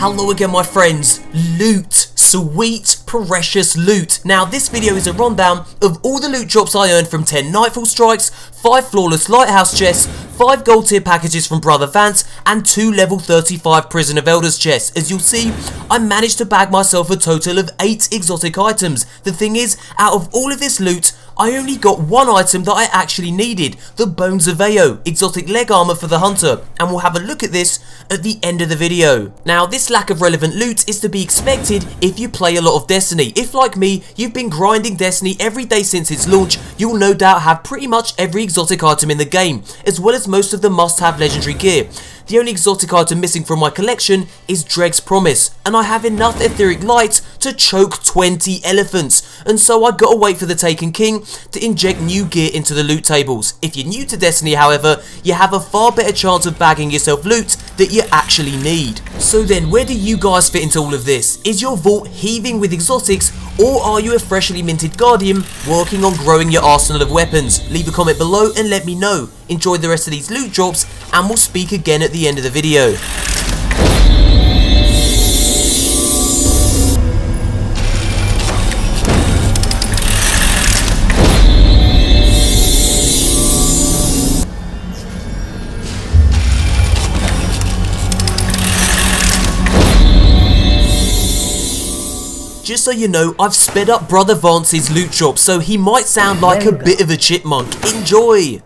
Hello again my friends, loot, sweet precious loot. Now this video is a rundown of all the loot drops I earned from 10 Nightfall Strikes, 5 Flawless Lighthouse chests, 5 gold tier packages from Brother Vance, and 2 level 35 Prison of Elders chests. As you'll see, I managed to bag myself a total of 8 exotic items. The thing is, out of all of this loot, I only got one item that I actually needed, the Bones of Eao, exotic leg armor for the hunter, and we'll have a look at this at the end of the video. Now this lack of relevant loot is to be expected if you play a lot of Destiny. If like me, you've been grinding Destiny every day since its launch, you'll no doubt have pretty much every exotic item in the game, as well as most of the must-have legendary gear. The only exotic item missing from my collection is Dreg's Promise, and I have enough etheric light to choke 20 elephants, and so I gotta wait for the Taken King to inject new gear into the loot tables. If you're new to Destiny however, you have a far better chance of bagging yourself loot that you actually need. So then, where do you guys fit into all of this? Is your vault heaving with exotics, or are you a freshly minted Guardian working on growing your arsenal of weapons? Leave a comment below and let me know. Enjoy the rest of these loot drops, and we'll speak again at the end of the video. Just so you know, I've sped up Brother Vance's loot drop, so he might sound like a bit of a chipmunk. Enjoy!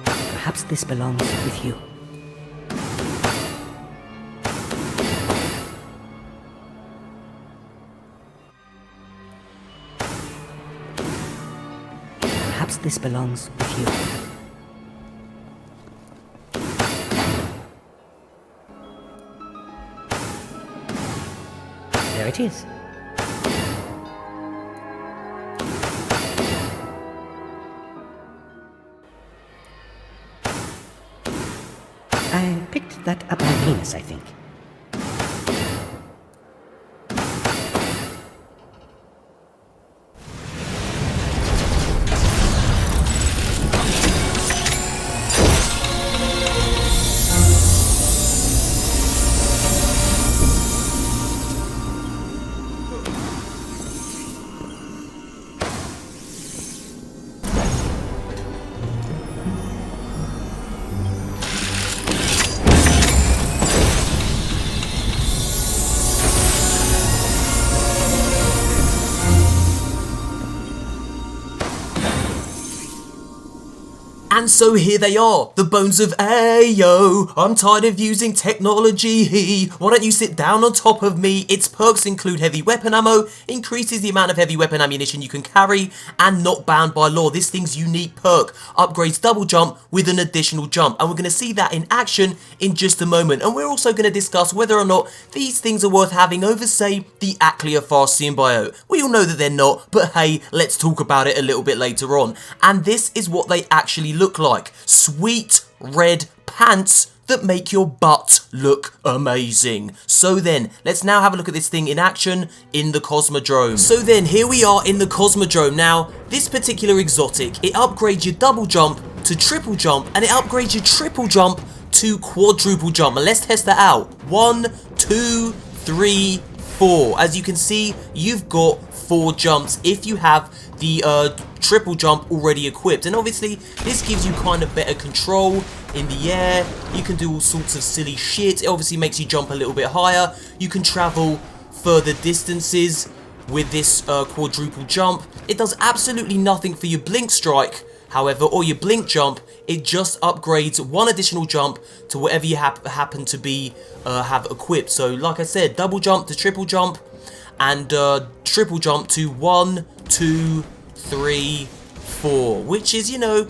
Perhaps this belongs with you. Perhaps this belongs with you. There it is. I picked that up my penis, I think. And so here they are, the Bones of Eao. I'm tired of using technology. Why don't you sit down on top of me? Its perks include heavy weapon ammo, increases the amount of heavy weapon ammunition you can carry, and not bound by law. This thing's unique perk upgrades double jump with an additional jump, and we're going to see that in action in just a moment. And we're also going to discuss whether or not these things are worth having over, say, the Acleophar symbiote. We all know that they're not, but hey, let's talk about it a little bit later on. And this is what they actually look like. Sweet red pants that make your butt look amazing. So then, let's now have a look at this thing in action in the Cosmodrome. So then, here we are in the Cosmodrome. Now, this particular exotic, it upgrades your double jump to triple jump, and it upgrades your triple jump to quadruple jump. And let's test that out. 1, 2, 3, 4. As you can see, you've got 4 jumps if you have the triple jump already equipped, and obviously this gives you kind of better control in the air. You can do all sorts of silly shit. It obviously makes you jump a little bit higher. You can travel further distances with this quadruple jump. It does absolutely nothing for your blink strike, however, or your blink jump. It just upgrades one additional jump to whatever you happen to be have equipped. So like I said, double jump to triple jump, and triple jump to 1, 2, 3, 4, which is, you know,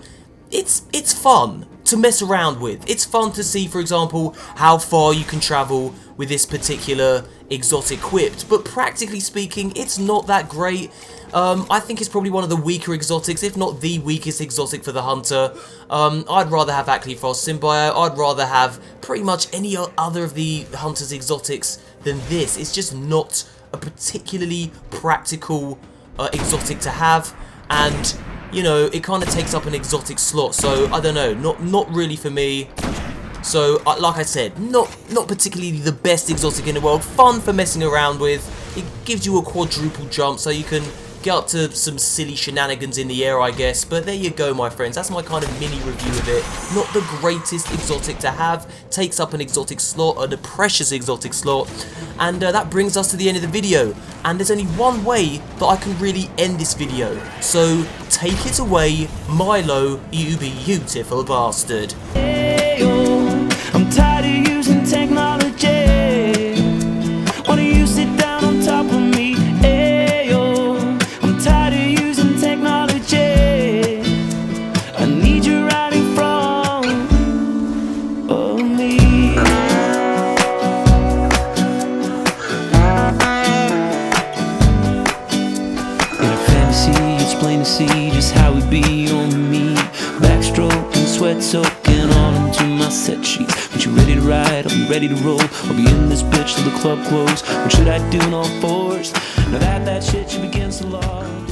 it's fun to mess around with. It's fun to see, for example, how far you can travel with this particular exotic equipped, but practically speaking, it's not that great. I think it's probably one of the weaker exotics, if not the weakest exotic for the hunter. I'd rather have Acleophar symbiote. I'd rather have pretty much any other of the hunter's exotics than this. It's just not a particularly practical exotic to have, and you know, it kind of takes up an exotic slot. So I don't know, not really for me. So like I said, not particularly the best exotic in the world. Fun for messing around with. It gives you a quadruple jump, so you can get up to some silly shenanigans in the air, I guess. But there you go, my friends. That's my kind of mini review of it. Not the greatest exotic to have. Takes up an exotic slot, a precious exotic slot. And that brings us to the end of the video. And there's only one way that I can really end this video. So take it away, Milo, you beautiful bastard. I'm tired of using technology. Why don't you sit down on top of me? Ayo. I'm tired of using technology. I need you right in front of me. In a fantasy, it's plain to see just how we be on me. Backstroking, sweat soaking all into my set sheets. When you ready to ride, I'll be ready to roll. I'll be in this bitch till the club close. What should I do on all fours? Now that shit should begin to love.